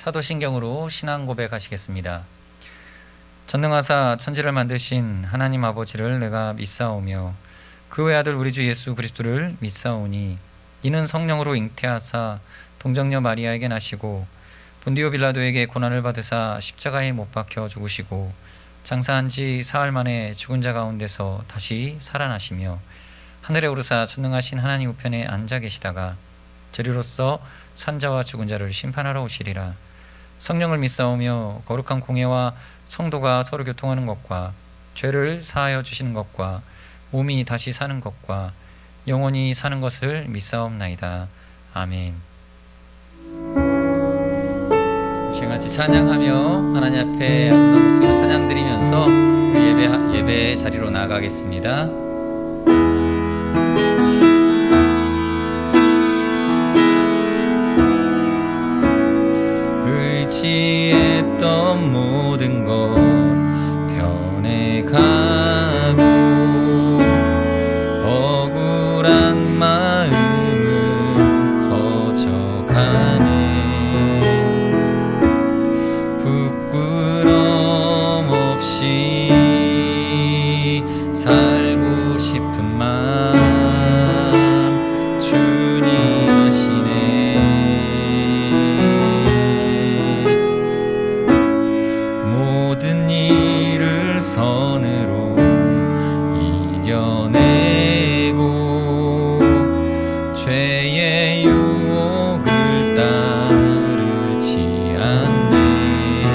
사도신경으로 신앙 고백하시겠습니다. 전능하사 천지를 만드신 하나님 아버지를 내가 믿사오며 그 외아들 우리 주 예수 그리스도를 믿사오니 이는 성령으로 잉태하사 동정녀 마리아에게 나시고 본디오 빌라도에게 고난을 받으사 십자가에 못 박혀 죽으시고 장사한 지 사흘 만에 죽은 자 가운데서 다시 살아나시며 하늘에 오르사 전능하신 하나님 우편에 앉아 계시다가 저리로서 산자와 죽은 자를 심판하러 오시리라. 성령을 믿사오며 거룩한 공예와 성도가 서로 교통하는 것과 죄를 사하여 주시는 것과 몸이 다시 사는 것과 영원히 사는 것을 믿사옵나이다. 아멘. 같이 찬양하며 하나님 앞에 아름다운 목소리로 찬양 드리면서 예배 자리로 나아가겠습니다. 의지했던 모든 것 변해가고 억울한 마음은 커져가네. 부끄럼 없이 살고 싶은 마음 주님 아시네. 모든 일을 선으로 이겨내고 죄의 유혹을 따르지 않네.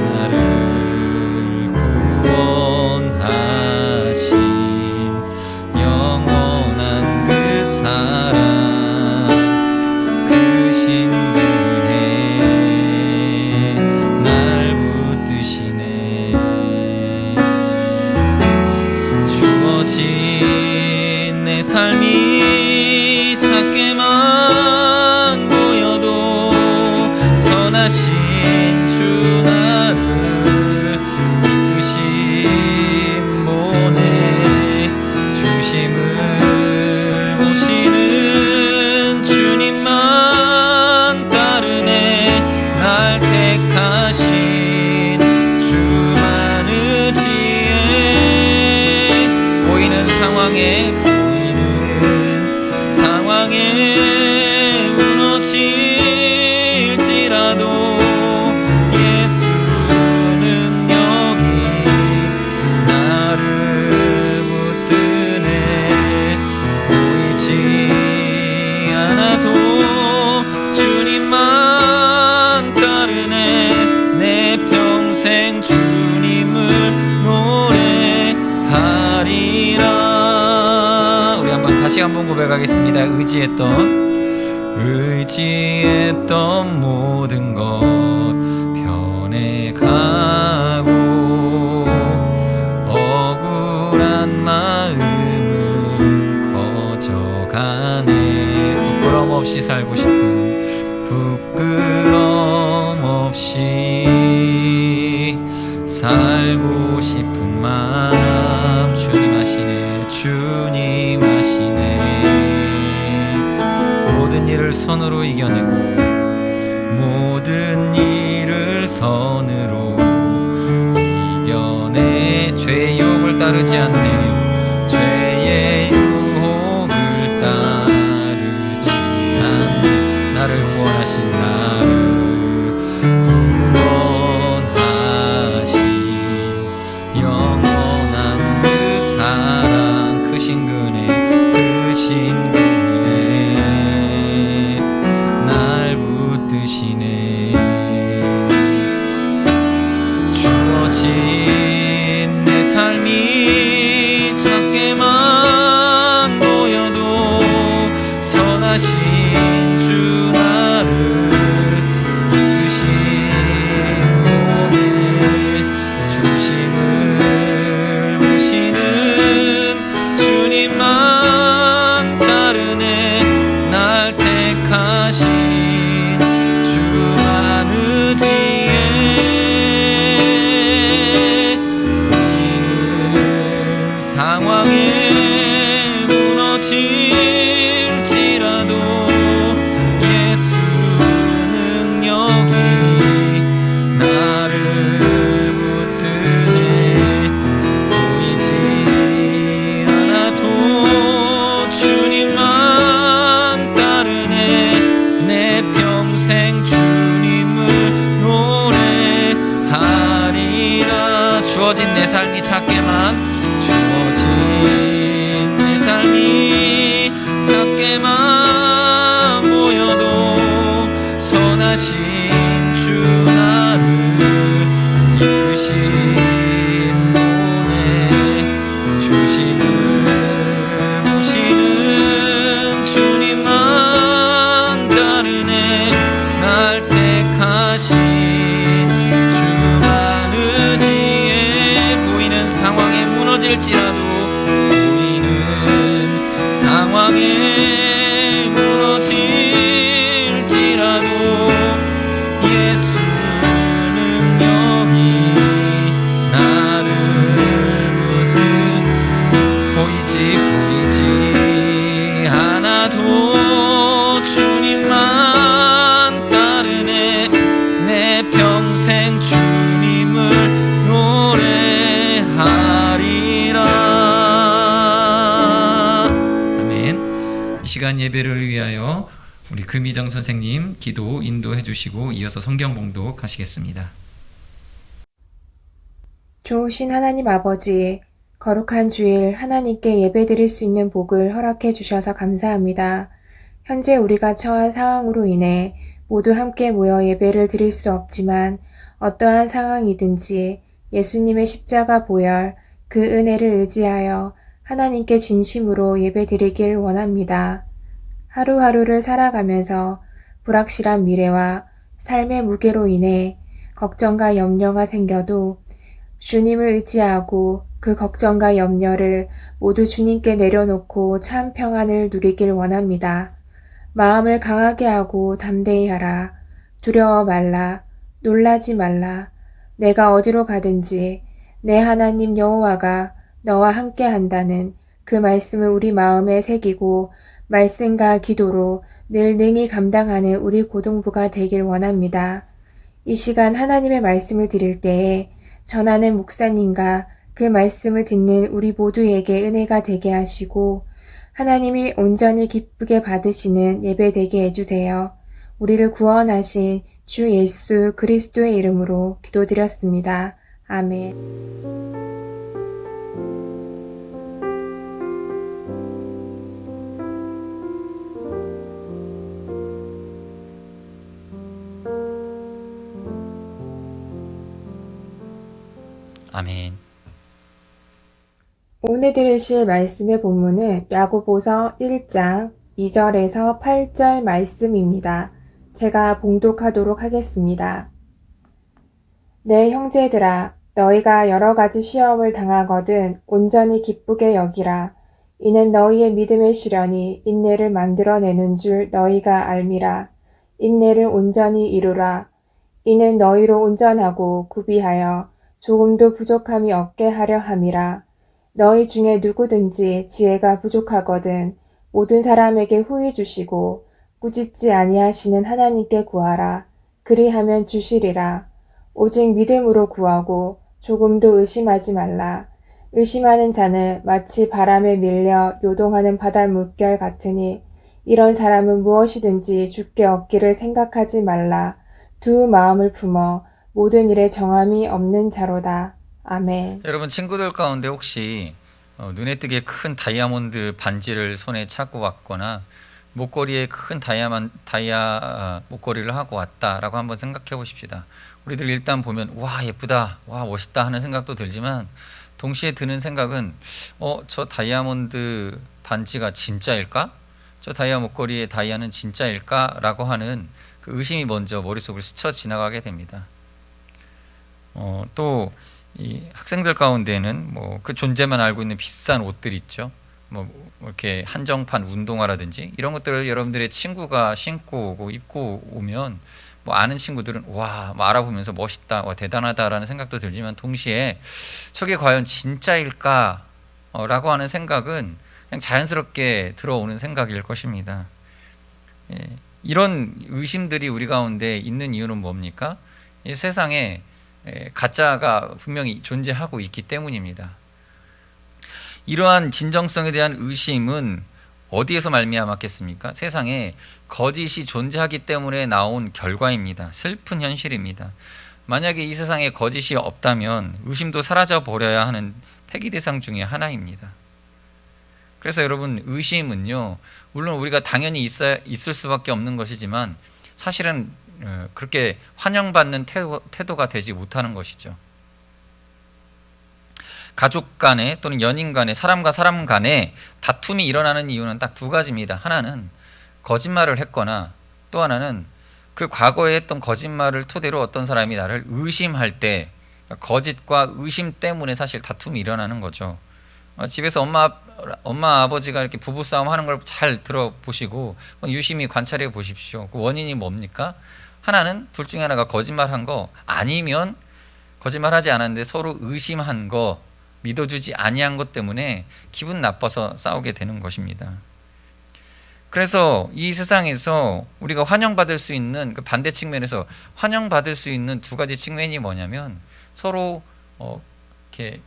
나를 구원하신 영원한 그 사랑 크신 그네 날 붙드시네. 주어진 내 삶이 작게만 보여도 선하신 주 나를 이끄심 보내. 중심을 모시는 주님만 따르네. 날 택하신 주만 의지해. 보이는 상황에 무너질지라도 예수 능력이 나를 붙드네. 보이지 않아도 주님만 따르네. 내 평생 주님을 노래하리라. 우리 다시 한번 고백하겠습니다. 의지했던 모든 것 변해가고 억울한 마음은 커져가네. 부끄럼 없이 살고 싶은 부끄럼 없이 살고 싶은 마음 주님 아시네. 주님 아시네. 모든 일을 선으로 이겨내고 모든 일을 선으로 이겨내. 죄의 유혹을 따르지 않네. 죄의 유혹을 따르지 않네. 나를 구원하신 영원한 그 사랑 크신 그네 날 붙드시네. 주어진 내 삶이 작게만 보여도 선하신 주 나를 이끄신 보내. 중심을 모시는 주님만 따르네. 날 택하신 주만 의지해. 보이는 상황에 무너질지라도 땅에 무너질지라도 예수는 여기 나를 붙든 보이지 않아도 주님만 따르네. 내 평생 주님을 노래하리라. 아멘. 이 시간 예배를 위하여 우리 금희정 선생님 기도 인도해 주시고 이어서 성경 봉독하시겠습니다. 좋으신 하나님 아버지, 거룩한 주일 하나님께 예배드릴 수 있는 복을 허락해 주셔서 감사합니다. 현재 우리가 처한 상황으로 인해 모두 함께 모여 예배를 드릴 수 없지만 어떠한 상황이든지 예수님의 십자가 보혈, 그 은혜를 의지하여 하나님께 진심으로 예배드리길 원합니다. 하루하루를 살아가면서 불확실한 미래와 삶의 무게로 인해 걱정과 염려가 생겨도 주님을 의지하고 그 걱정과 염려를 모두 주님께 내려놓고 참 평안을 누리길 원합니다. 마음을 강하게 하고 담대히 하라. 두려워 말라. 놀라지 말라. 내가 어디로 가든지 내 하나님 여호와가 너와 함께 한다는 그 말씀을 우리 마음에 새기고 말씀과 기도로 늘 능히 감당하는 우리 고등부가 되길 원합니다. 이 시간 하나님의 말씀을 드릴 때에 전하는 목사님과 그 말씀을 듣는 우리 모두에게 은혜가 되게 하시고 하나님이 온전히 기쁘게 받으시는 예배 되게 해주세요. 우리를 구원하신 주 예수 그리스도의 이름으로 기도드렸습니다. 아멘. 아멘. 오늘 들으실 말씀의 본문은 야고보서 1장 2절에서 8절 말씀입니다. 제가 봉독하도록 하겠습니다. 내 형제들아, 너희가 여러 가지 시험을 당하거든 온전히 기쁘게 여기라. 이는 너희의 믿음의 시련이 인내를 만들어내는 줄 너희가 알미라. 인내를 온전히 이루라. 이는 너희로 온전하고 구비하여 조금도 부족함이 없게 하려 함이라. 너희 중에 누구든지 지혜가 부족하거든 모든 사람에게 후히 주시고 꾸짖지 아니하시는 하나님께 구하라. 그리하면 주시리라. 오직 믿음으로 구하고 조금도 의심하지 말라. 의심하는 자는 마치 바람에 밀려 요동하는 바다 물결 같으니 이런 사람은 무엇이든지 주께 얻기를 생각하지 말라. 두 마음을 품어 모든 일에 정함이 없는 자로다. 아멘. 여러분 친구들 가운데 혹시 눈에 띄게 큰 다이아몬드 반지를 손에 차고 왔거나 목걸이에 큰 다이아 목걸이를 하고 왔다라고 한번 생각해 보십시다. 우리들 일단 보면 와 예쁘다, 와 멋있다 하는 생각도 들지만 동시에 드는 생각은 저 다이아몬드 반지가 진짜일까? 저 다이아 목걸이의 다이아는 진짜일까? 라고 하는 그 의심이 먼저 머릿속을 스쳐 지나가게 됩니다. 또 이 학생들 가운데는 뭐 그 존재만 알고 있는 비싼 옷들 있죠. 뭐 이렇게 한정판 운동화라든지 이런 것들을 여러분들의 친구가 신고 오고 입고 오면 뭐 아는 친구들은 와 알아보면서 멋있다, 와 대단하다라는 생각도 들지만 동시에 저게 과연 진짜일까? 라고 하는 생각은 그냥 자연스럽게 들어오는 생각일 것입니다. 예, 이런 의심들이 우리 가운데 있는 이유는 뭡니까? 이 세상에 가짜가 분명히 존재하고 있기 때문입니다. 이러한 진정성에 대한 의심은 어디에서 말미암았겠습니까? 세상에 거짓이 존재하기 때문에 나온 결과입니다. 슬픈 현실입니다. 만약에 이 세상에 거짓이 없다면 의심도 사라져 버려야 하는 폐기 대상 중에 하나입니다. 그래서 여러분 의심은요, 물론 우리가 당연히 있을 수밖에 없는 것이지만 사실은 그렇게 환영받는 태도가 되지 못하는 것이죠. 가족 간에 또는 연인 간에 사람과 사람 간에 다툼이 일어나는 이유는 딱 두 가지입니다. 하나는 거짓말을 했거나 또 하나는 그 과거에 했던 거짓말을 토대로 어떤 사람이 나를 의심할 때 거짓과 의심 때문에 사실 다툼이 일어나는 거죠. 집에서 엄마 아버지가 이렇게 부부싸움 하는 걸 잘 들어보시고 유심히 관찰해 보십시오. 그 원인이 뭡니까? 하나는 둘 중에 하나가 거짓말한 거, 아니면 거짓말하지 않았는데 서로 의심한 거, 믿어주지 아니한 것 때문에 기분 나빠서 싸우게 되는 것입니다. 그래서 이 세상에서 우리가 환영받을 수 있는 그 반대 측면에서 환영받을 수 있는 두 가지 측면이 뭐냐면, 서로 이렇게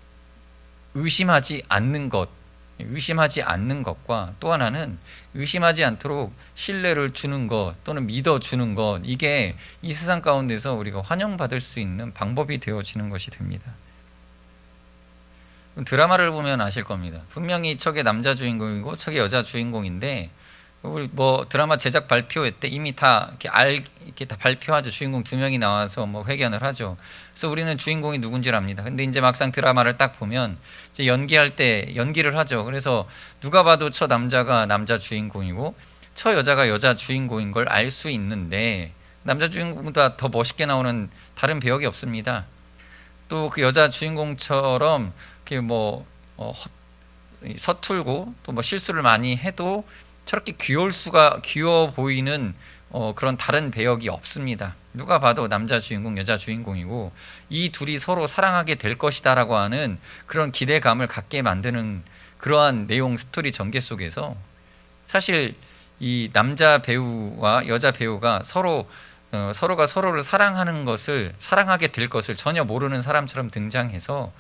의심하지 않는 것과, 또 하나는 의심하지 않도록 신뢰를 주는 것 또는 믿어주는 것, 이게 이 세상 가운데서 우리가 환영받을 수 있는 방법이 되어지는 것이 됩니다. 드라마를 보면 아실 겁니다. 분명히 저게 남자 주인공이고 저게 여자 주인공인데, 우리 뭐 드라마 제작 발표회 때 이미 다 이렇게 다 발표하죠. 주인공 두 명이 나와서 뭐 회견을 하죠. 그래서 우리는 주인공이 누군지를 압니다. 근데 이제 막상 드라마를 딱 보면 이제 연기할 때 연기를 하죠. 그래서 누가 봐도 저 남자가 남자 주인공이고 저 여자가 여자 주인공인 걸 알 수 있는데, 남자 주인공보다 더 멋있게 나오는 다른 배역이 없습니다. 또 그 여자 주인공처럼 이렇게 뭐 서툴고 또 뭐 실수를 많이 해도 저렇게 귀여워 보이는 그런 다른 배역이 없습니다. 누가 봐도 남자 주인공, 여자 주인공이고 이 둘이 서로 사랑하게 될 것이다라고 하는 그런 기대감을 갖게 만드는 그러한 내용, 스토리 전개 속에서 사실 이 남자 배우와 여자 배우가 서로가 서로를 사랑하게 될 것을 전혀 모르는 사람처럼 등장해서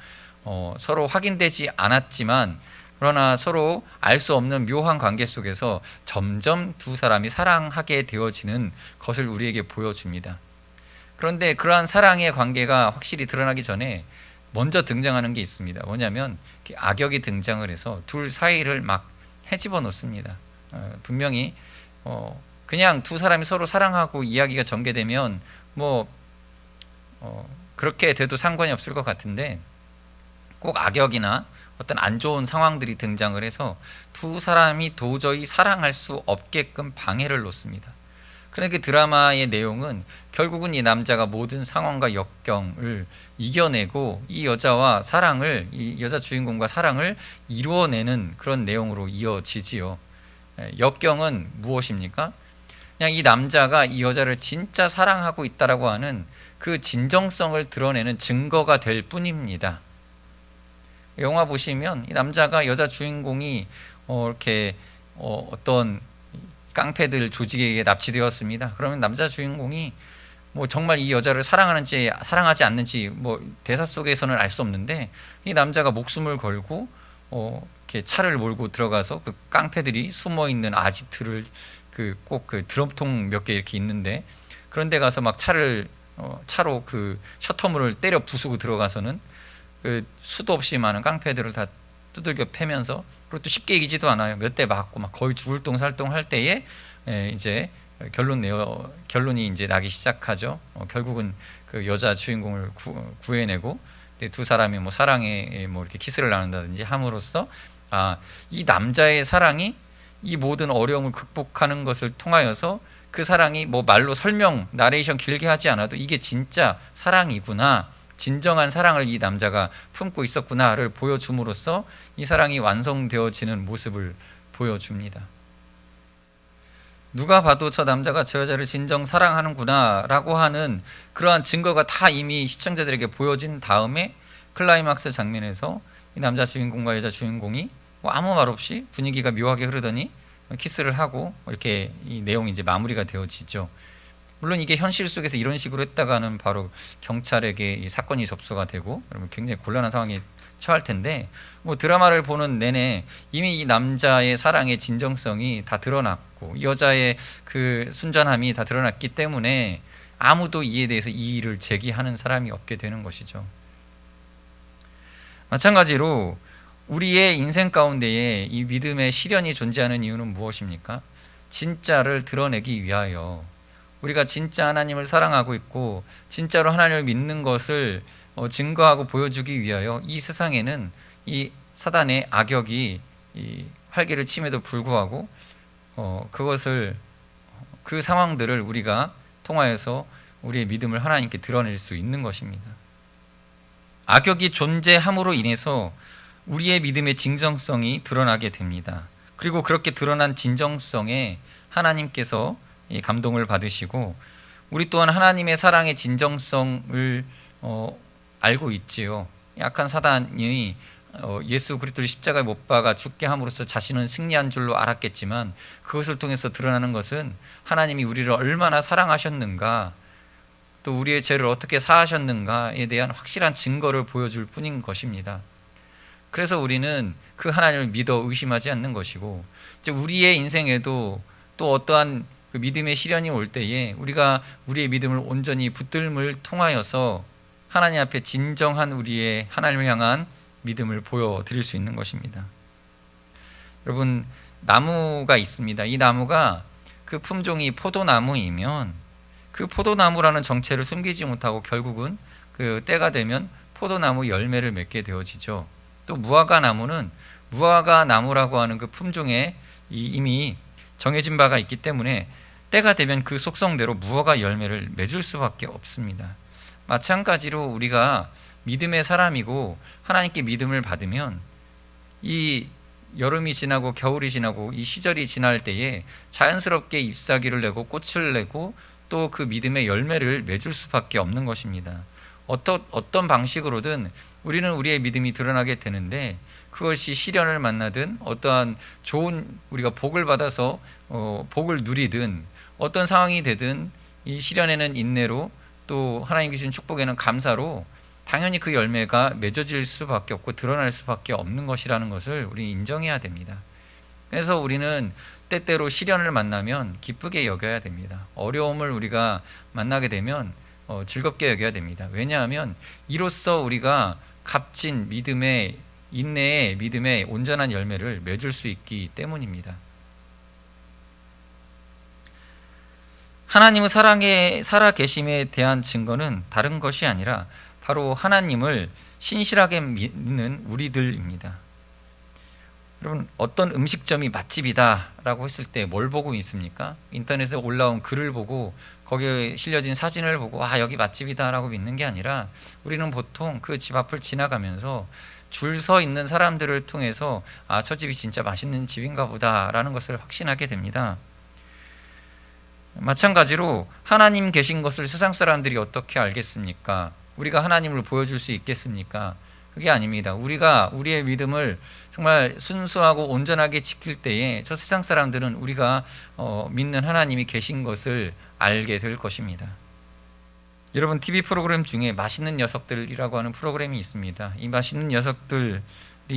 서로 확인되지 않았지만, 그러나 서로 알 수 없는 묘한 관계 속에서 점점 두 사람이 사랑하게 되어지는 것을 우리에게 보여줍니다. 그런데 그러한 사랑의 관계가 확실히 드러나기 전에 먼저 등장하는 게 있습니다. 뭐냐면 악역이 등장을 해서 둘 사이를 막 헤집어 놓습니다. 분명히 그냥 두 사람이 서로 사랑하고 이야기가 전개되면 뭐 그렇게 돼도 상관이 없을 것 같은데, 꼭 악역이나 어떤 안 좋은 상황들이 등장을 해서 두 사람이 도저히 사랑할 수 없게끔 방해를 놓습니다. 그런데 그 드라마의 내용은 결국은 이 남자가 모든 상황과 역경을 이겨내고 이 여자 주인공과 사랑을 이루어내는 그런 내용으로 이어지지요. 역경은 무엇입니까? 그냥 이 남자가 이 여자를 진짜 사랑하고 있다라고 하는 그 진정성을 드러내는 증거가 될 뿐입니다. 영화 보시면 이 남자가 여자 주인공이 이렇게 어떤 깡패들 조직에게 납치되었습니다. 그러면 남자 주인공이 뭐 정말 이 여자를 사랑하는지 사랑하지 않는지 뭐 대사 속에서는 알 수 없는데, 이 남자가 목숨을 걸고 이렇게 차를 몰고 들어가서 그 깡패들이 숨어 있는 아지트를 꼭 그 드럼통 몇 개 이렇게 있는데, 그런 데 가서 막 차로 그 셔터문을 때려 부수고 들어가서는 그 수도 없이 많은 깡패들을 다 두들겨 패면서, 그리고 또 쉽게 이기지도 않아요. 몇 대 맞고 막 거의 죽을 똥살똥 할 때에 이제 결론이 이제 나기 시작하죠. 결국은 그 여자 주인공을 구해내고 두 사람이 뭐 사랑에 뭐 이렇게 키스를 나눈다든지 함으로써 이 남자의 사랑이 이 모든 어려움을 극복하는 것을 통하여서 그 사랑이 뭐 말로 나레이션 길게 하지 않아도 이게 진짜 사랑이구나, 진정한 사랑을 이 남자가 품고 있었구나를 보여줌으로써 이 사랑이 완성되어지는 모습을 보여줍니다. 누가 봐도 저 남자가 저 여자를 진정 사랑하는구나 라고 하는 그러한 증거가 다 이미 시청자들에게 보여진 다음에 클라이막스 장면에서 이 남자 주인공과 여자 주인공이 뭐 아무 말 없이 분위기가 묘하게 흐르더니 키스를 하고 이렇게 이 내용이 이제 마무리가 되어지죠. 물론 이게 현실 속에서 이런 식으로 했다가는 바로 경찰에게 이 사건이 접수가 되고 그러면 굉장히 곤란한 상황에 처할 텐데, 뭐 드라마를 보는 내내 이미 이 남자의 사랑의 진정성이 다 드러났고 이 여자의 그 순전함이 다 드러났기 때문에 아무도 이에 대해서 이의를 제기하는 사람이 없게 되는 것이죠. 마찬가지로 우리의 인생 가운데에 이 믿음의 시련이 존재하는 이유는 무엇입니까? 진짜를 드러내기 위하여, 우리가 진짜 하나님을 사랑하고 있고 진짜로 하나님을 믿는 것을 증거하고 보여주기 위하여 이 세상에는 이 사단의 악역이 이 활기를 침에도 불구하고 그 상황들을 우리가 통하여서 우리의 믿음을 하나님께 드러낼 수 있는 것입니다. 악역이 존재함으로 인해서 우리의 믿음의 진정성이 드러나게 됩니다. 그리고 그렇게 드러난 진정성에 하나님께서 감동을 받으시고 우리 또한 하나님의 사랑의 진정성을 알고 있지요. 약한 사단이 예수 그리스도를 십자가에 못 박아 죽게 함으로써 자신은 승리한 줄로 알았겠지만 그것을 통해서 드러나는 것은 하나님이 우리를 얼마나 사랑하셨는가, 또 우리의 죄를 어떻게 사하셨는가에 대한 확실한 증거를 보여줄 뿐인 것입니다. 그래서 우리는 그 하나님을 믿어 의심하지 않는 것이고, 이제 우리의 인생에도 또 어떠한 그 믿음의 시련이 올 때에 우리가 우리의 믿음을 온전히 붙들음을 통하여서 하나님 앞에 진정한 우리의 하나님을 향한 믿음을 보여드릴 수 있는 것입니다. 여러분, 나무가 있습니다. 이 나무가 그 품종이 포도나무이면 그 포도나무라는 정체를 숨기지 못하고 결국은 그 때가 되면 포도나무 열매를 맺게 되어지죠. 또 무화과 나무는 무화과 나무라고 하는 그 품종에 이미 정해진 바가 있기 때문에 때가 되면 그 속성대로 무화과 열매를 맺을 수밖에 없습니다. 마찬가지로 우리가 믿음의 사람이고 하나님께 믿음을 받으면 이 여름이 지나고 겨울이 지나고 이 시절이 지날 때에 자연스럽게 잎사귀를 내고 꽃을 내고 또 그 믿음의 열매를 맺을 수밖에 없는 것입니다. 어떤 방식으로든 우리는 우리의 믿음이 드러나게 되는데, 그것이 시련을 만나든 어떠한 좋은 우리가 복을 받아서 복을 누리든 어떤 상황이 되든 이 시련에는 인내로 또 하나님 주신 축복에는 감사로 당연히 그 열매가 맺어질 수밖에 없고 드러날 수밖에 없는 것이라는 것을 우리 인정해야 됩니다. 그래서 우리는 때때로 시련을 만나면 기쁘게 여겨야 됩니다. 어려움을 우리가 만나게 되면 즐겁게 여겨야 됩니다. 왜냐하면 이로써 우리가 값진 믿음의 인내의 믿음의 온전한 열매를 맺을 수 있기 때문입니다. 하나님의 사랑에 살아계심에 대한 증거는 다른 것이 아니라 바로 하나님을 신실하게 믿는 우리들입니다. 여러분, 어떤 음식점이 맛집이다라고 했을 때 뭘 보고 있습니까? 인터넷에 올라온 글을 보고 거기에 실려진 사진을 보고 여기 맛집이다라고 믿는 게 아니라 우리는 보통 그 집 앞을 지나가면서 줄 서 있는 사람들을 통해서 저 집이 진짜 맛있는 집인가 보다라는 것을 확신하게 됩니다. 마찬가지로 하나님 계신 것을 세상 사람들이 어떻게 알겠습니까? 우리가 하나님을 보여줄 수 있겠습니까? 그게 아닙니다. 우리가 우리의 믿음을 정말 순수하고 온전하게 지킬 때에 저 세상 사람들은 우리가 믿는 하나님이 계신 것을 알게 될 것입니다. 여러분, TV 프로그램 중에 맛있는 녀석들이라고 하는 프로그램이 있습니다. 이 맛있는 녀석들이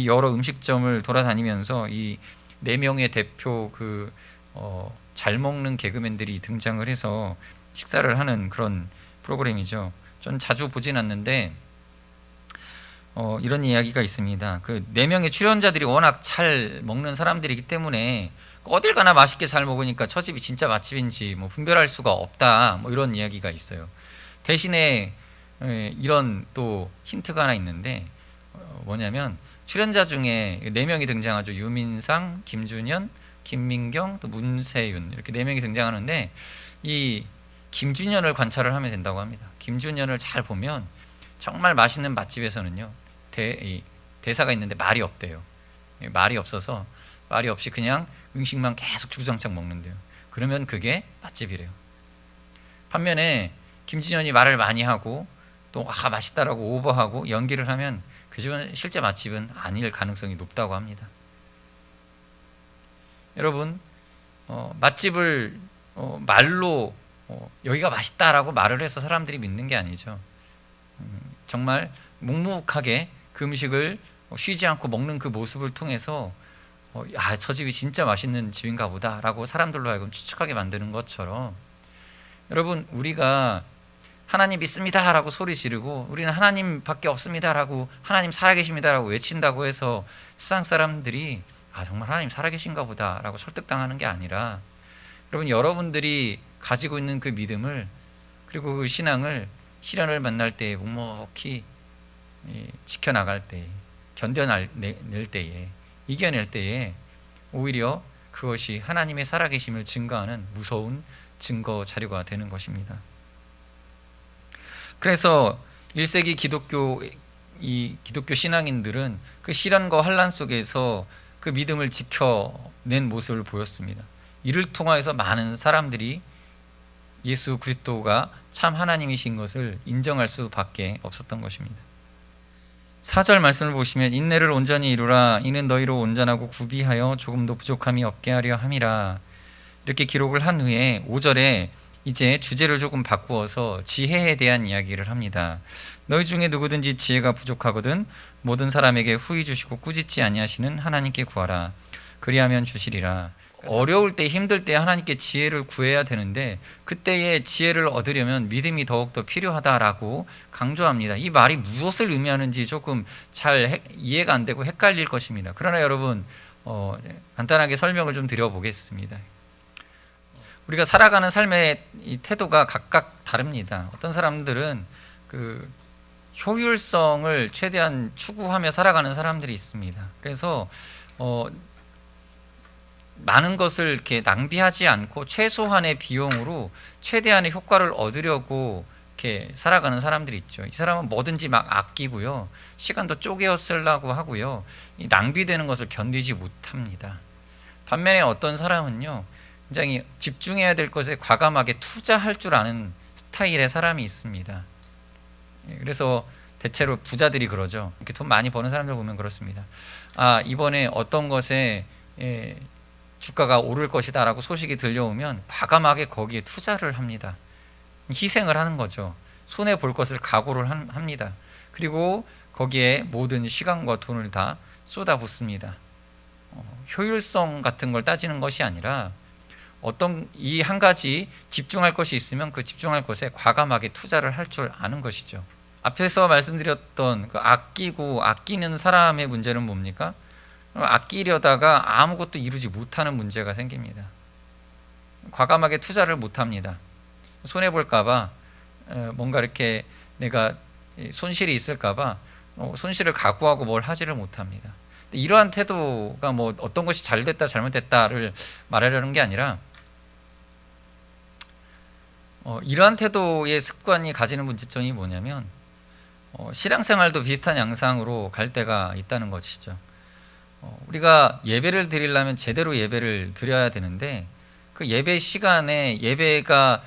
여러 음식점을 돌아다니면서 이 4명의 대표 잘 먹는 개그맨들이 등장을 해서 식사를 하는 그런 프로그램이죠. 전 자주 보진 않는데 이런 이야기가 있습니다. 그 4명의 출연자들이 워낙 잘 먹는 사람들이기 때문에 어딜 가나 맛있게 잘 먹으니까 저 집이 진짜 맛집인지 분별할 수가 없다, 이런 이야기가 있어요. 대신에 이런 또 힌트가 하나 있는데 뭐냐면 출연자 중에 4명이 등장하죠. 유민상, 김준현, 김민경, 또 문세윤, 이렇게 4명이 등장하는데 이 김준현을 관찰을 하면 된다고 합니다. 김준현을 잘 보면 정말 맛있는 맛집에서는요, 대사가 있는데 말이 없대요. 말이 없어서 말이 없이 그냥 음식만 계속 주구장창 먹는데요. 그러면 그게 맛집이래요. 반면에 김준현이 말을 많이 하고 또 맛있다라고 오버하고 연기를 하면 그 집은 실제 맛집은 아닐 가능성이 높다고 합니다. 여러분, 맛집을 말로 여기가 맛있다라고 말을 해서 사람들이 믿는 게 아니죠. 정말 묵묵하게 그 음식을 쉬지 않고 먹는 그 모습을 통해서 저 집이 진짜 맛있는 집인가 보다라고 사람들로 하여금 추측하게 만드는 것처럼, 여러분, 우리가 하나님 믿습니다라고 소리 지르고 우리는 하나님밖에 없습니다라고, 하나님 살아계십니다라고 외친다고 해서 세상 사람들이 정말 하나님 살아계신가 보다라고 설득당하는 게 아니라, 여러분들이 가지고 있는 그 믿음을, 그리고 그 신앙을 시련을 만날 때에 묵묵히 지켜나갈 때, 견뎌낼 때에, 이겨낼 때에 오히려 그것이 하나님의 살아계심을 증거하는 무서운 증거 자료가 되는 것입니다. 그래서 1세기 기독교의 이 기독교 신앙인들은 그 시련과 환난 속에서 그 믿음을 지켜낸 모습을 보였습니다. 이를 통하여서 많은 사람들이 예수 그리스도가 참 하나님이신 것을 인정할 수밖에 없었던 것입니다. 4절 말씀을 보시면 인내를 온전히 이루라. 이는 너희로 온전하고 구비하여 조금도 부족함이 없게 하려 함이라. 이렇게 기록을 한 후에 5절에 이제 주제를 조금 바꾸어서 지혜에 대한 이야기를 합니다. 너희 중에 누구든지 지혜가 부족하거든 모든 사람에게 후히 주시고 꾸짖지 아니하시는 하나님께 구하라. 그리하면 주시리라. 어려울 때 힘들 때 하나님께 지혜를 구해야 되는데 그때의 지혜를 얻으려면 믿음이 더욱더 필요하다라고 강조합니다. 이 말이 무엇을 의미하는지 조금 잘 이해가 안 되고 헷갈릴 것입니다. 그러나 여러분 간단하게 설명을 좀 드려보겠습니다. 우리가 살아가는 삶의 이 태도가 각각 다릅니다. 어떤 사람들은 그 효율성을 최대한 추구하며 살아가는 사람들이 있습니다. 그래서 많은 것을 이렇게 낭비하지 않고 최소한의 비용으로 최대한의 효과를 얻으려고 이렇게 살아가는 사람들이 있죠. 이 사람은 뭐든지 막 아끼고요, 시간도 쪼개어 쓰려고 하고요, 이 낭비되는 것을 견디지 못합니다. 반면에 어떤 사람은요, 굉장히 집중해야 될 것에 과감하게 투자할 줄 아는 스타일의 사람이 있습니다. 그래서 대체로 부자들이 그러죠. 이렇게 돈 많이 버는 사람들 보면 그렇습니다. 아, 이번에 어떤 것에 주가가 오를 것이다 라고 소식이 들려오면 과감하게 거기에 투자를 합니다. 희생을 하는 거죠. 손해볼 것을 각오를 합니다. 그리고 거기에 모든 시간과 돈을 다 쏟아붓습니다. 효율성 같은 걸 따지는 것이 아니라 어떤 이 한 가지 집중할 것이 있으면 그 집중할 것에 과감하게 투자를 할 줄 아는 것이죠. 앞에서 말씀드렸던 그 아끼는 사람의 문제는 뭡니까? 아끼려다가 아무것도 이루지 못하는 문제가 생깁니다. 과감하게 투자를 못합니다. 손해볼까봐, 뭔가 이렇게 내가 손실이 있을까봐 손실을 각오하고 뭘 하지를 못합니다. 이러한 태도가 뭐 어떤 것이 잘 됐다 잘못됐다를 말하려는 게 아니라 이러한 태도의 습관이 가지는 문제점이 뭐냐면 신앙생활도 비슷한 양상으로 갈 때가 있다는 것이죠. 우리가 예배를 드리려면 제대로 예배를 드려야 되는데 그 예배 시간에 예배가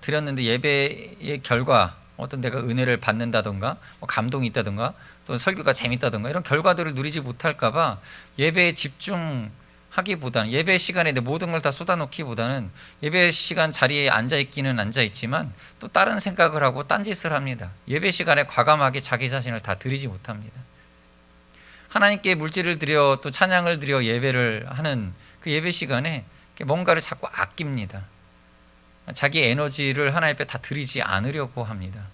드렸는데 예배의 결과 어떤 내가 은혜를 받는다던가 감동이 있다던가 또 설교가 재밌다던가 이런 결과들을 누리지 못할까봐 예배에 집중하기보다는 예배 시간에 내 모든 걸 다 쏟아놓기보다는 예배 시간 자리에 앉아있기는 앉아있지만 또 다른 생각을 하고 딴짓을 합니다. 예배 시간에 과감하게 자기 자신을 다 드리지 못합니다. 하나님께 물질을 드려 또 찬양을 드려 예배를 하는 그 예배 시간에 뭔가를 자꾸 아낍니다. 자기 에너지를 하나님 앞에 다 드리지 않으려고 합니다.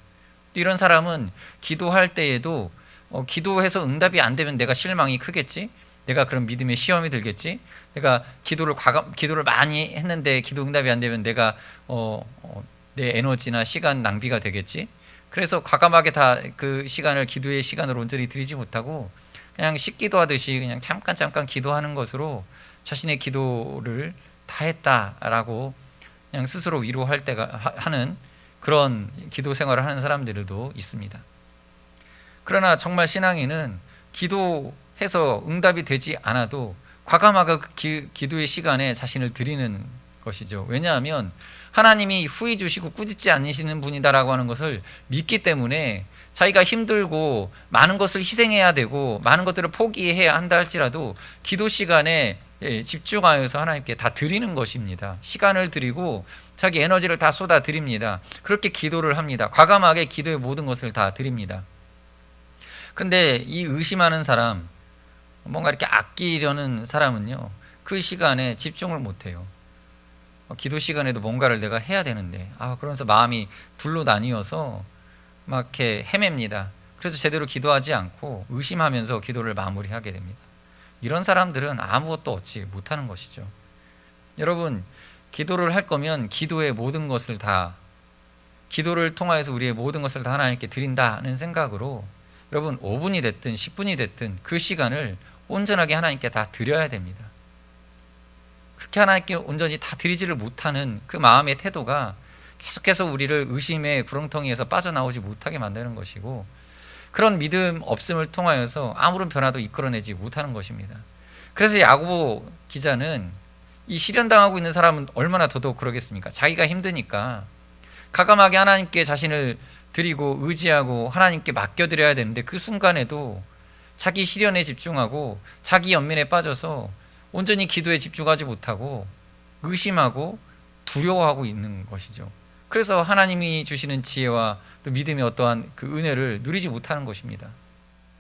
이런 사람은 기도할 때에도 기도해서 응답이 안 되면 내가 실망이 크겠지? 내가 그런 믿음의 시험이 들겠지? 내가 기도를 많이 했는데 기도 응답이 안 되면 내가 내 에너지나 시간 낭비가 되겠지? 그래서 과감하게 다 그 시간을 기도의 시간으로 온전히 드리지 못하고 그냥 식기도 하듯이 그냥 잠깐 기도하는 것으로 자신의 기도를 다 했다라고 그냥 스스로 위로할 때가 하는 그런 기도 생활을 하는 사람들도 있습니다. 그러나 정말 신앙인은 기도해서 응답이 되지 않아도 과감하게 기도의 시간에 자신을 드리는 것이죠. 왜냐하면 하나님이 후히 주시고 꾸짖지 않으시는 분이다라고 하는 것을 믿기 때문에 자기가 힘들고 많은 것을 희생해야 되고 많은 것들을 포기해야 한다 할지라도 기도 시간에 집중하여서 하나님께 다 드리는 것입니다. 시간을 드리고 자기 에너지를 다 쏟아 드립니다. 그렇게 기도를 합니다. 과감하게 기도의 모든 것을 다 드립니다. 그런데 이 의심하는 사람, 뭔가 이렇게 아끼려는 사람은요, 그 시간에 집중을 못해요. 기도 시간에도 뭔가를 내가 해야 되는데 그러면서 마음이 둘로 나뉘어서 막 이렇게 헤맵니다. 그래서 제대로 기도하지 않고 의심하면서 기도를 마무리하게 됩니다. 이런 사람들은 아무것도 얻지 못하는 것이죠. 여러분, 기도를 할 거면 기도의 모든 것을 다, 기도를 통하여서 우리의 모든 것을 다 하나님께 드린다는 생각으로 여러분 5분이 됐든 10분이 됐든 그 시간을 온전하게 하나님께 다 드려야 됩니다. 그렇게 하나님께 온전히 다 드리지를 못하는 그 마음의 태도가 계속해서 우리를 의심의 구렁텅이에서 빠져나오지 못하게 만드는 것이고, 그런 믿음 없음을 통하여서 아무런 변화도 이끌어내지 못하는 것입니다. 그래서 야고보 기자는 이 시련당하고 있는 사람은 얼마나 더더욱 그러겠습니까? 자기가 힘드니까 과감하게 하나님께 자신을 드리고 의지하고 하나님께 맡겨드려야 되는데, 그 순간에도 자기 시련에 집중하고 자기 연민에 빠져서 온전히 기도에 집중하지 못하고 의심하고 두려워하고 있는 것이죠. 그래서 하나님이 주시는 지혜와 또 믿음의 어떠한 그 은혜를 누리지 못하는 것입니다.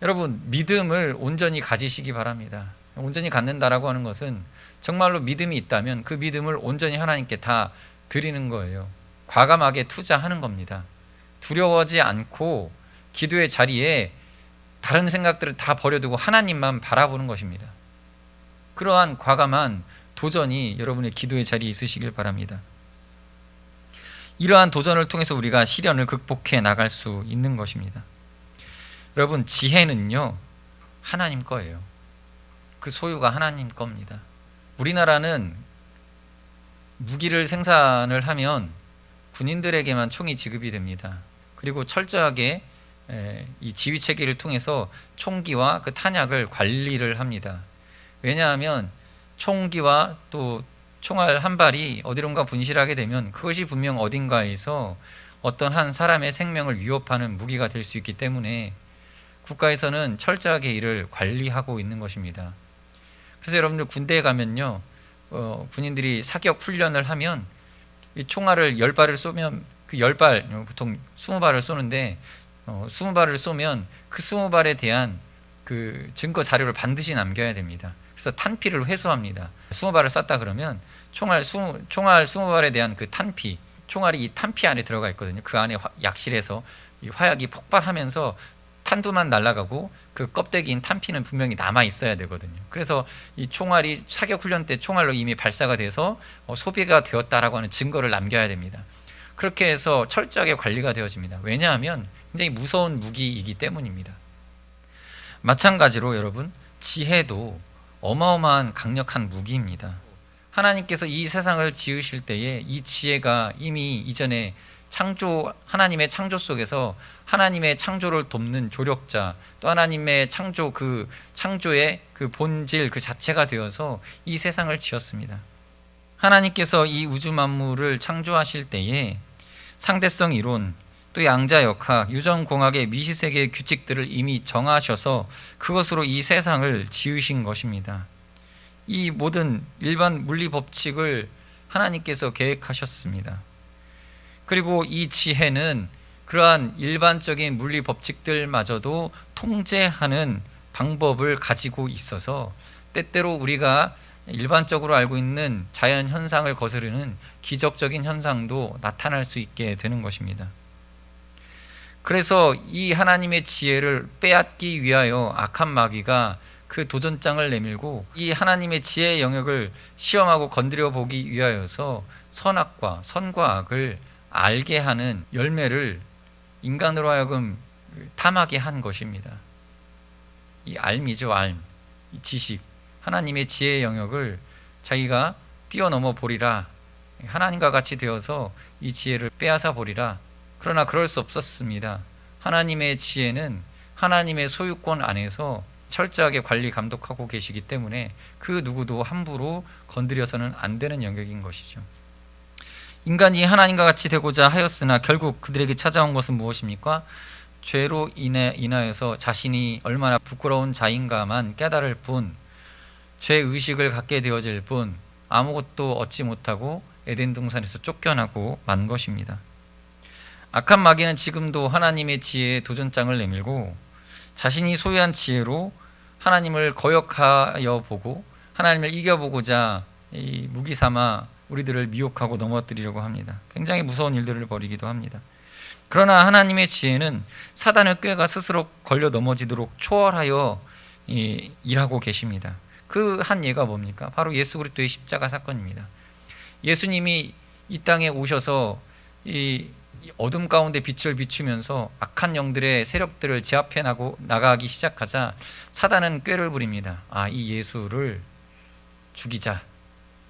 여러분, 믿음을 온전히 가지시기 바랍니다. 온전히 갖는다라고 하는 것은 정말로 믿음이 있다면 그 믿음을 온전히 하나님께 다 드리는 거예요. 과감하게 투자하는 겁니다. 두려워하지 않고 기도의 자리에 다른 생각들을 다 버려두고 하나님만 바라보는 것입니다. 그러한 과감한 도전이 여러분의 기도의 자리에 있으시길 바랍니다. 이러한 도전을 통해서 우리가 시련을 극복해 나갈 수 있는 것입니다. 여러분, 지혜는요, 하나님 거예요. 그 소유가 하나님 겁니다. 우리나라는 무기를 생산을 하면 군인들에게만 총이 지급이 됩니다. 그리고 철저하게 이 지휘 체계를 통해서 총기와 그 탄약을 관리를 합니다. 왜냐하면 총기와 또 총알 한 발이 어디론가 분실하게 되면 그것이 분명 어딘가에서 어떤 한 사람의 생명을 위협하는 무기가 될 수 있기 때문에 국가에서는 철저하게 이를 관리하고 있는 것입니다. 그래서 여러분들 군대에 가면요, 군인들이 사격 훈련을 하면 이 총알을 10발을 쏘면 그 10발, 보통 20발을 쏘는데 20발을 쏘면 그 20발에 대한 그 증거 자료를 반드시 남겨야 됩니다. 그래서 탄피를 회수합니다. 20발을 쐈다 그러면 총알 20발에 대한 그 탄피, 총알이 이 탄피 안에 들어가 있거든요. 그 안에 약실에서 이 화약이 폭발하면서 탄두만 날아가고 그 껍데기인 탄피는 분명히 남아 있어야 되거든요. 그래서 이 총알이 사격 훈련 때 총알로 이미 발사가 돼서 소비가 되었다라고 하는 증거를 남겨야 됩니다. 그렇게 해서 철저하게 관리가 되어집니다. 왜냐하면 굉장히 무서운 무기이기 때문입니다. 마찬가지로 여러분, 지혜도 어마어마한 강력한 무기입니다. 하나님께서 이 세상을 지으실 때에 이 지혜가 이미 이전에 하나님의 창조 속에서 하나님의 창조를 돕는 조력자, 또 하나님의 창조의 그 본질 그 자체가 되어서 이 세상을 지었습니다. 하나님께서 이 우주 만물을 창조하실 때에 상대성 이론, 또 양자역학, 유전공학의 미시세계의 규칙들을 이미 정하셔서 그것으로 이 세상을 지으신 것입니다. 이 모든 일반 물리 법칙을 하나님께서 계획하셨습니다. 그리고 이 지혜는 그러한 일반적인 물리 법칙들마저도 통제하는 방법을 가지고 있어서 때때로 우리가 일반적으로 알고 있는 자연 현상을 거스르는 기적적인 현상도 나타날 수 있게 되는 것입니다. 그래서 이 하나님의 지혜를 빼앗기 위하여 악한 마귀가 그 도전장을 내밀고 이 하나님의 지혜의 영역을 시험하고 건드려 보기 위하여서 선악과 선과 악을 알게 하는 열매를 인간으로 하여금 탐하게 한 것입니다. 이 알미죠, 이 지식, 하나님의 지혜의 영역을 자기가 뛰어넘어 보리라, 하나님과 같이 되어서 이 지혜를 빼앗아 보리라. 그러나 그럴 수 없었습니다. 하나님의 지혜는 하나님의 소유권 안에서 철저하게 관리 감독하고 계시기 때문에 그 누구도 함부로 건드려서는 안 되는 영역인 것이죠. 인간이 하나님과 같이 되고자 하였으나 결국 그들에게 찾아온 것은 무엇입니까? 죄로 인하여서 자신이 얼마나 부끄러운 자인가만 깨달을 뿐, 죄의식을 갖게 되어질 뿐 아무것도 얻지 못하고 에덴 동산에서 쫓겨나고 만 것입니다. 악한 마귀는 지금도 하나님의 지혜에 도전장을 내밀고 자신이 소유한 지혜로 하나님을 거역하여 보고 하나님을 이겨보고자 이 무기 삼아 우리들을 미혹하고 넘어뜨리려고 합니다. 굉장히 무서운 일들을 벌이기도 합니다. 그러나 하나님의 지혜는 사단의 꾀가 스스로 걸려 넘어지도록 초월하여 일하고 계십니다. 그 한 예가 뭡니까? 바로 예수 그리스도의 십자가 사건입니다. 예수님이 이 땅에 오셔서 이 어둠 가운데 빛을 비추면서 악한 영들의 세력들을 제압해 나가기 시작하자 사단은 꾀를 부립니다. 이 예수를 죽이자.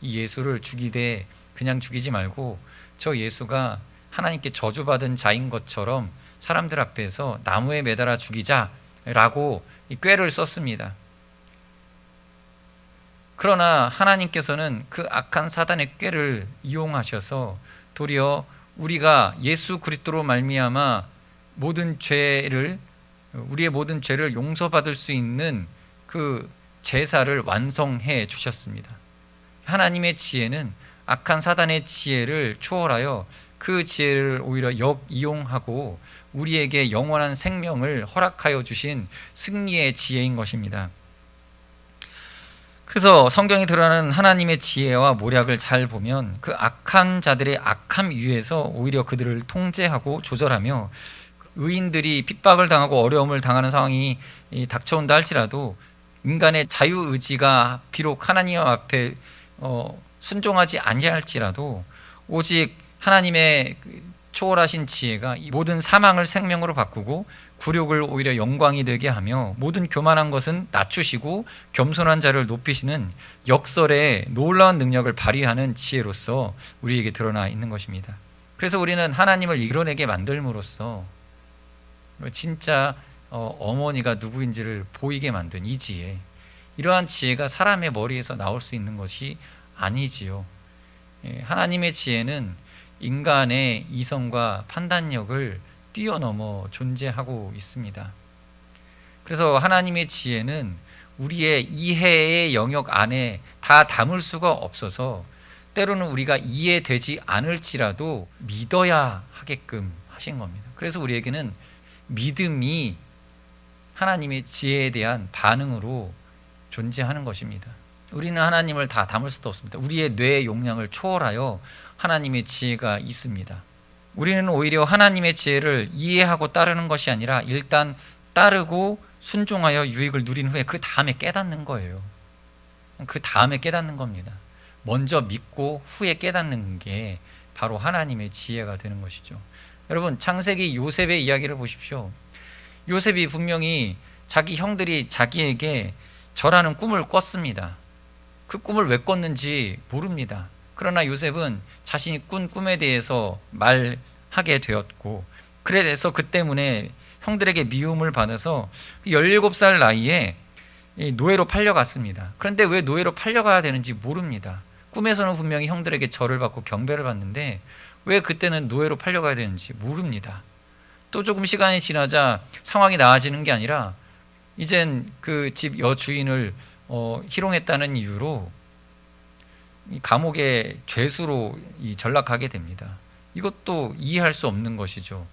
이 예수를 죽이되 그냥 죽이지 말고 저 예수가 하나님께 저주받은 자인 것처럼 사람들 앞에서 나무에 매달아 죽이자라고 이 꾀를 썼습니다. 그러나 하나님께서는 그 악한 사단의 꾀를 이용하셔서 도리어 우리가 예수 그리스도로 말미암아 우리의 모든 죄를 용서받을 수 있는 그 제사를 완성해 주셨습니다. 하나님의 지혜는 악한 사단의 지혜를 초월하여 그 지혜를 오히려 역이용하고 우리에게 영원한 생명을 허락하여 주신 승리의 지혜인 것입니다. 그래서 성경에 드러나는 하나님의 지혜와 모략을 잘 보면 그 악한 자들의 악함 위에서 오히려 그들을 통제하고 조절하며 의인들이 핍박을 당하고 어려움을 당하는 상황이 닥쳐온다 할지라도 인간의 자유의지가 비록 하나님 앞에 순종하지 아니할지라도 오직 하나님의 초월하신 지혜가 이 모든 사망을 생명으로 바꾸고 굴욕을 오히려 영광이 되게 하며 모든 교만한 것은 낮추시고 겸손한 자를 높이시는 역설의 놀라운 능력을 발휘하는 지혜로서 우리에게 드러나 있는 것입니다. 그래서 우리는 하나님을 이뤄내게 만들므로써 진짜 어머니가 누구인지를 보이게 만든 이 지혜, 이러한 지혜가 사람의 머리에서 나올 수 있는 것이 아니지요. 하나님의 지혜는 인간의 이성과 판단력을 뛰어넘어 존재하고 있습니다. 그래서 하나님의 지혜는 우리의 이해의 영역 안에 다 담을 수가 없어서 때로는 우리가 이해되지 않을지라도 믿어야 하게끔 하신 겁니다. 그래서 우리에게는 믿음이 하나님의 지혜에 대한 반응으로 존재하는 것입니다. 우리는 하나님을 다 담을 수도 없습니다. 우리의 뇌의 용량을 초월하여 하나님의 지혜가 있습니다. 우리는 오히려 하나님의 지혜를 이해하고 따르는 것이 아니라 일단 따르고 순종하여 유익을 누린 후에 그 다음에 깨닫는 거예요. 그 다음에 깨닫는 겁니다. 먼저 믿고 후에 깨닫는 게 바로 하나님의 지혜가 되는 것이죠. 여러분, 창세기 요셉의 이야기를 보십시오. 요셉이 분명히 자기 형들이 자기에게 절하는 꿈을 꿨습니다. 그 꿈을 왜 꿨는지 모릅니다. 그러나 요셉은 자신이 꾼 꿈에 대해서 말하게 되었고, 그래서 그 때문에 형들에게 미움을 받아서 17살 나이에 노예로 팔려갔습니다. 그런데 왜 노예로 팔려가야 되는지 모릅니다. 꿈에서는 분명히 형들에게 절을 받고 경배를 받는데 왜 그때는 노예로 팔려가야 되는지 모릅니다. 또 조금 시간이 지나자 상황이 나아지는 게 아니라 이젠 그 집 여주인을 희롱했다는 이유로 감옥의 죄수로 전락하게 됩니다. 이것도 이해할 수 없는 것이죠.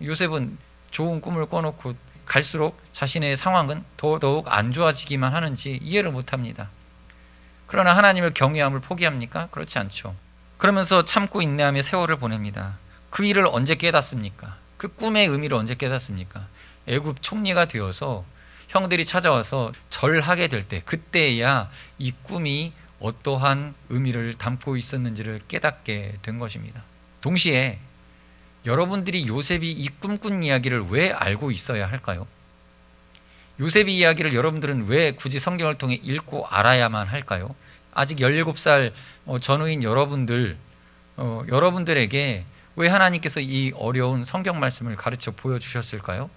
요셉은 좋은 꿈을 꿔놓고 갈수록 자신의 상황은 더더욱 안 좋아지기만 하는지 이해를 못합니다. 그러나 하나님을 경외함을 포기합니까? 그렇지 않죠. 그러면서 참고 인내하며 세월을 보냅니다. 그 일을 언제 깨닫습니까? 그 꿈의 의미를 언제 깨닫습니까? 애굽 총리가 되어서 형들이 찾아와서 절하게 될 때, 그때야 이 꿈이 어떠한 의미를 담고 있었는지를 깨닫게 된 것입니다. 동시에 여러분들이 요셉이 이 꿈꾼 이야기를 왜 알고 있어야 할까요? 요셉의 이야기를 여러분들은 왜 굳이 성경을 통해 읽고 알아야만 할까요? 아직 17살 전후인 여러분들에게 왜 하나님께서 이 어려운 성경 말씀을 가르쳐 보여주셨을까요?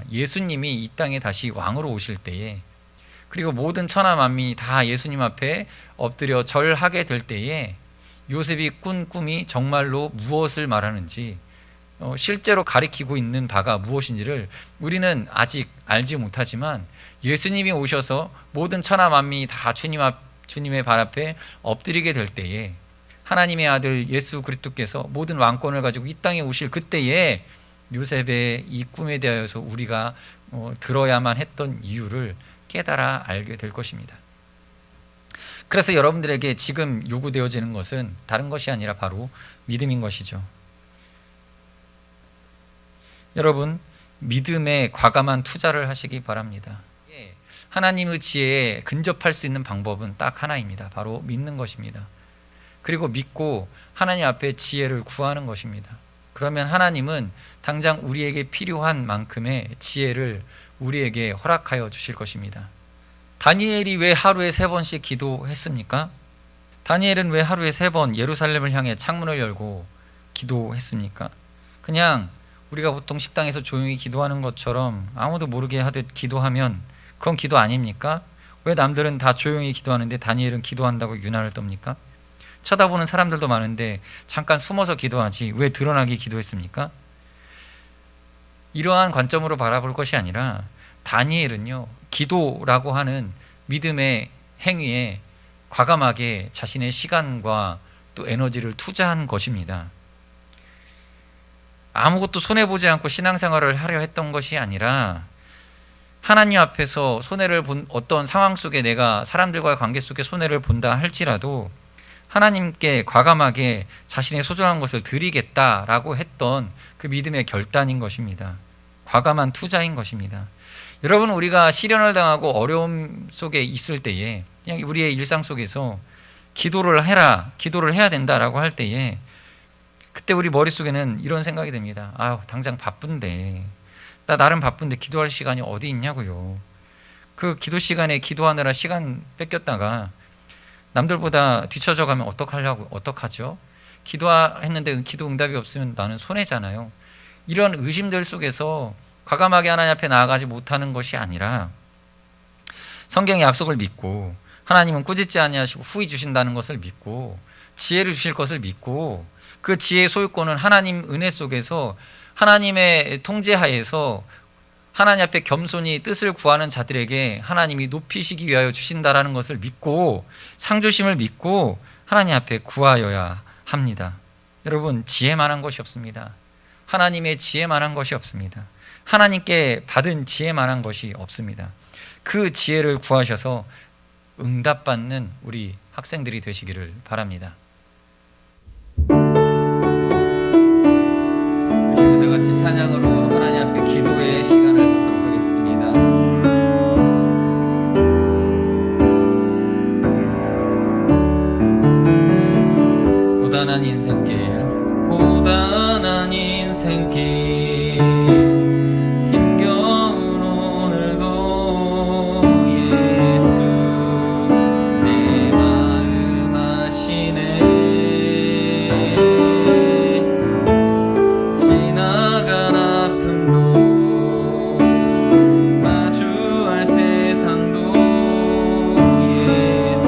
예수님이 이 땅에 다시 왕으로 오실 때에, 그리고 모든 천하 만민이 다 예수님 앞에 엎드려 절하게 될 때에 요셉이 꾼 꿈이 정말로 무엇을 말하는지, 실제로 가리키고 있는 바가 무엇인지를 우리는 아직 알지 못하지만 예수님이 오셔서 모든 천하 만민이 다 주님의 발 앞에 엎드리게 될 때에 하나님의 아들 예수 그리스도께서 모든 왕권을 가지고 이 땅에 오실 그때에 요셉의 이 꿈에 대하여서 우리가 들어야만 했던 이유를 깨달아 알게 될 것입니다. 그래서 여러분들에게 지금 요구되어지는 것은 다른 것이 아니라 바로 믿음인 것이죠. 여러분, 믿음에 과감한 투자를 하시기 바랍니다. 하나님의 지혜에 근접할 수 있는 방법은 딱 하나입니다. 바로 믿는 것입니다. 그리고 믿고 하나님 앞에 지혜를 구하는 것입니다. 그러면 하나님은 당장 우리에게 필요한 만큼의 지혜를 우리에게 허락하여 주실 것입니다. 다니엘이 왜 하루에 3번씩 기도했습니까? 다니엘은 왜 하루에 3번 예루살렘을 향해 창문을 열고 기도했습니까? 그냥 우리가 보통 식당에서 조용히 기도하는 것처럼 아무도 모르게 하듯 기도하면 그건 기도 아닙니까? 왜 남들은 다 조용히 기도하는데 다니엘은 기도한다고 유난을 떱니까? 쳐다보는 사람들도 많은데 잠깐 숨어서 기도하지 왜 드러나게 기도했습니까? 이러한 관점으로 바라볼 것이 아니라 다니엘은요, 기도라고 하는 믿음의 행위에 과감하게 자신의 시간과 또 에너지를 투자한 것입니다. 아무것도 손해보지 않고 신앙생활을 하려 했던 것이 아니라 하나님 앞에서 손해를 본 어떤 상황 속에 내가 사람들과의 관계 속에 손해를 본다 할지라도 하나님께 과감하게 자신의 소중한 것을 드리겠다라고 했던 그 믿음의 결단인 것입니다. 과감한 투자인 것입니다. 여러분, 우리가 시련을 당하고 어려움 속에 있을 때에 그냥 우리의 일상 속에서 기도를 해라, 기도를 해야 된다라고 할 때에 그때 우리 머릿속에는 이런 생각이 듭니다. 아유, 당장 바쁜데, 나 나름 바쁜데 기도할 시간이 어디 있냐고요. 그 기도 시간에 기도하느라 시간 뺏겼다가 남들보다 뒤처져 가면 어떡하죠? 기도했는데 기도 응답이 없으면 나는 손해잖아요. 이런 의심들 속에서 과감하게 하나님 앞에 나아가지 못하는 것이 아니라 성경의 약속을 믿고 하나님은 꾸짖지 아니하시고 후히 주신다는 것을 믿고 지혜를 주실 것을 믿고 그 지혜의 소유권은 하나님 은혜 속에서 하나님의 통제하에서 하나님 앞에 겸손히 뜻을 구하는 자들에게 하나님이 높이시기 위하여 주신다라는 것을 믿고 상주심을 믿고 하나님 앞에 구하여야 합니다. 여러분, 지혜만한 것이 없습니다. 하나님의 지혜만한 것이 없습니다. 하나님께 받은 지혜만한 것이 없습니다. 그 지혜를 구하셔서 응답받는 우리 학생들이 되시기를 바랍니다. 우리 같이 찬양으로 하나님 앞에 기도의 시간을 갖도록 하겠습니다. 고단한 인생길, 고단한 인생길, 힘겨운 오늘도 예수 내 마음 아시네. 지나간 아픔도 마주할 세상도 예수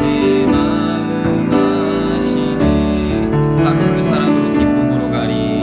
내 마음 아시네. 하루를 살아도 기쁨으로 가리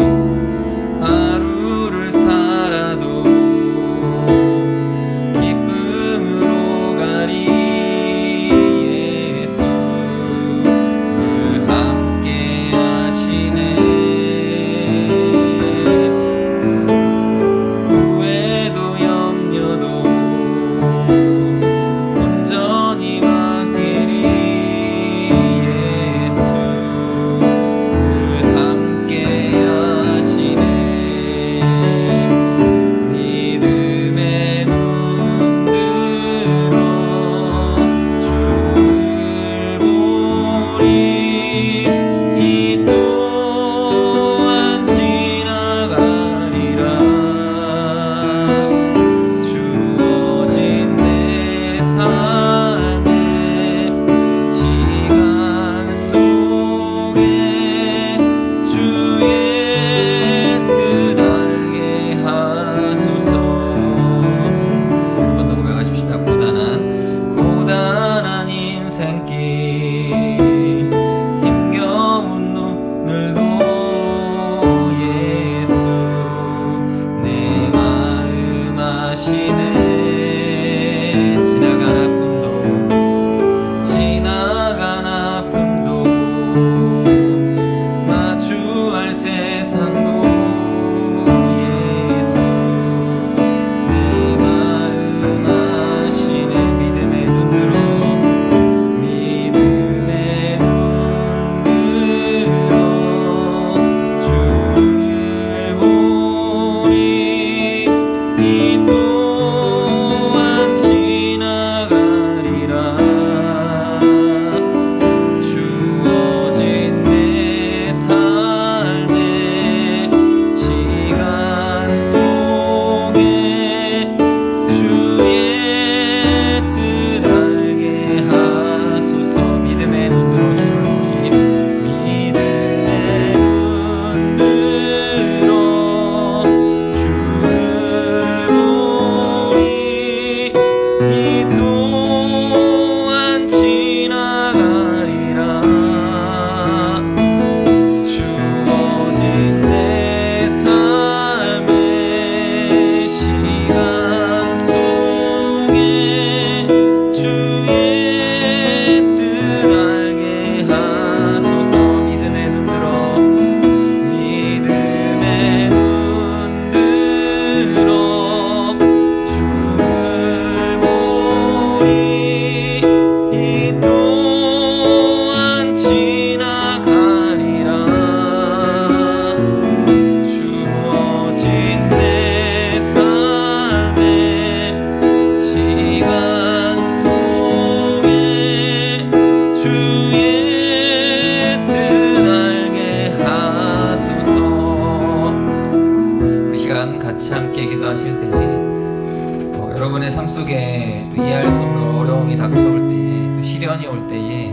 기도하실 때에 여러분의 삶 속에 또 이해할 수 없는 어려움이 닥쳐올 때에 또 시련이 올 때에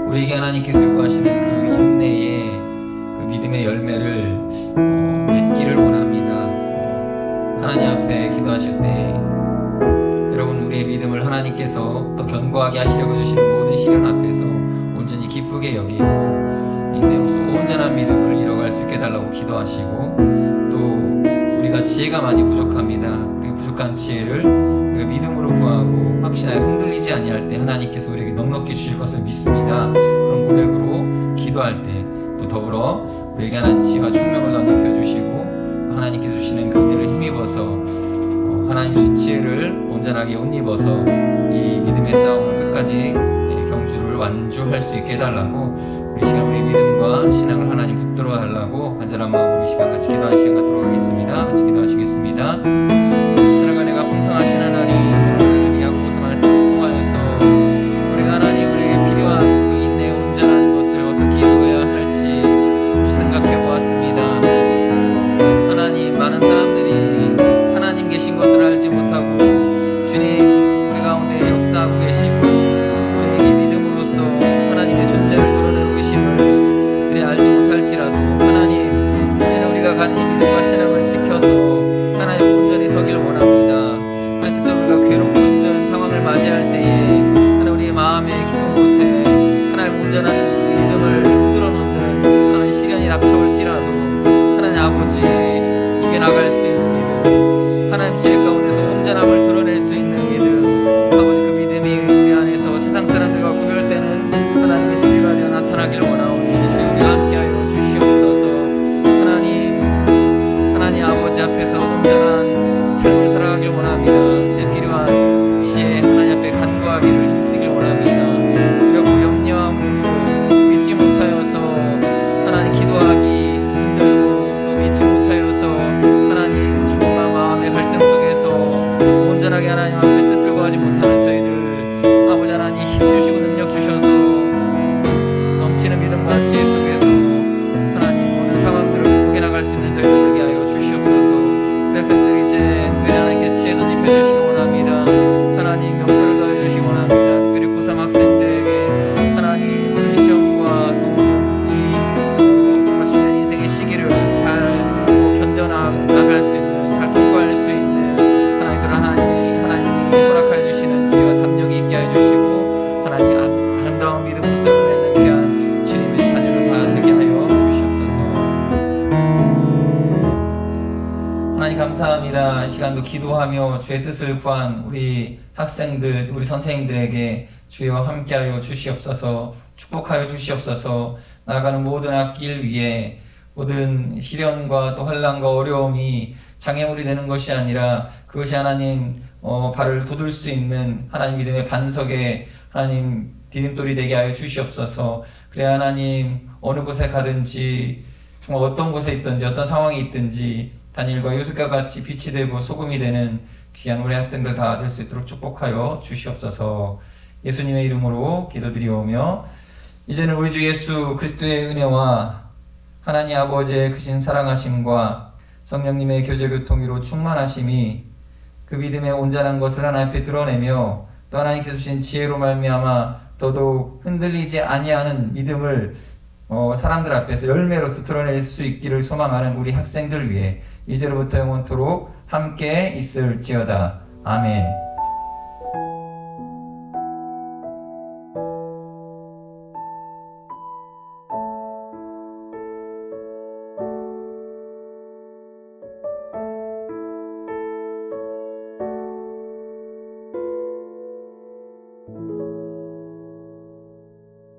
우리에게 하나님께서 요구하시는 그 인내의 그 믿음의 열매를 맺기를 원합니다. 하나님 앞에 기도하실 때 여러분 우리의 믿음을 하나님께서 또 견고하게 하시려고 주시는 모든 시련 앞에서 온전히 기쁘게 여기고 인내로서 온전한 믿음을 이뤄갈 수 있게 해달라고 기도하시고 또 우리가 지혜가 많이 부족합니다. 우리가 부족한 지혜를 우리가 믿음으로 구하고 확신하여 흔들리지 아니할 때 하나님께서 우리에게 넉넉히 주실 것을 믿습니다. 그런 고백으로 기도할 때 또 더불어 우리에게 하나님 지혜와 총명을 덧입혀 주시고 하나님께서 주시는 그 은혜를 힘입어서 하나님 주신 지혜를 온전하게 옷 입어서 이 믿음의 싸움을 끝까지 경주를 완주할 수 있게 해달라고 우리 시간 우리 믿음과 신앙을 하나님 붙들어 달라고 간절한 마음으로 이 시간 같이 기도하는 시간 갖도록 하겠습니다. 같이 기도하시겠습니다. 사랑과 내가 풍성하신 하나님 야고보서 말씀을 통하여서 우리가 하나님 우리에게 필요한 그 인내의 온전한 것을 어떻게 이루어야 할지 생각해 보았습니다. 하나님 많은 사람들이 하나님 계신 것을 알지 못하고 주님 우리 가운데 역사하고 계시고 우리에게 믿음으로써 하나님의 존재를 드러내고 계심을 그들이 알지 못할지라도 하나님 우리는 우리가 가진 믿음과 신앙을 지켜서 하나님 온전히 서길 원합니다. 하나님 때때로 우리가 괴롭고 힘든 상황을 맞이할 때에 하나님 우리의 마음의 깊은 곳에 하나님 온전한 믿음을 흔들어 놓는 하나님 시련이 닥쳐올지라도 하나님 아버지 이겨나갈 수 있는 믿음 하나님 지혜 가운데서 온전함을 드러낼 수 있는 믿음 아버지 그 믿음이 우리 안에서 세상 사람들과 구별되는 하나님의 지혜가 되어 나타나길 원하오니 주여 우리와 함께하여 주시옵소서. 하나님 아버지 앞에서 온전한 삶을 살아가길 원합니다. 내 필요한 지혜 하나님 앞에 간구하기를 힘쓰길 원합니다. 두렵고 염려함으로 믿지 못하여서 하나님 기도하기 힘들고 또 믿지 못하여서 하나님 자꾸만 마음의 갈등 속에서 온전하게 하나님 앞에 뜻을 구하지 못하는 저희들 아버지 하나님 힘 주시고 능력 주셔서 넘치는 믿음과 지혜 속에서 하나님 모든 상황들을 극복해 나갈 수 있는 저희들 되게 하여 주시옵소서. 우리 학생들이 이제 특별히 하나님께 지혜 덧입혀 주시기 원합니다. 하나님 명철을 더해 주시기 원합니다. 특별히 고3 학생들에게 하나님 모든 시험과 또 모든 이 정말 중요한 인생의 시기를 잘 견뎌나갈 수 있는 잘 통과할 수 있는 하나님 그런 하나님이 허락하여 주시는 지혜와 담력이 있게 해 주시고 하나님 아름다운 믿음으로서 맺는 귀한 주님의 자녀를 다 되게 하여 주시옵소서. 하나님 감사합니다. 이 시간도 기도하며 주의 뜻을 구한 우리 학생들 우리 선생님들에게 주여 함께하여 주시옵소서. 축복하여 주시옵소서. 나아가는 모든 앞길 위에 모든 시련과 또 환난과 어려움이 장애물이 되는 것이 아니라 그것이 하나님 발을 돋을 수 있는 하나님 믿음의 반석에 하나님 디딤돌이 되게 하여 주시옵소서. 그래 하나님 어느 곳에 가든지 정말 어떤 곳에 있든지 어떤 상황이 있든지 다니엘과 요셉과 같이 빛이 되고 소금이 되는 귀한 우리 학생들 다 될 수 있도록 축복하여 주시옵소서. 예수님의 이름으로 기도드리오며 이제는 우리 주 예수 그리스도의 은혜와 하나님 아버지의 크신 사랑하심과 성령님의 교제 교통으로 충만하심이 그 믿음의 온전한 것을 하나님 앞에 드러내며 또 하나님께서 주신 지혜로 말미암아 더더욱 흔들리지 아니하는 믿음을 사람들 앞에서 열매로서 드러낼 수 있기를 소망하는 우리 학생들 위해 이제로부터 영원토록 함께 있을지어다. 아멘.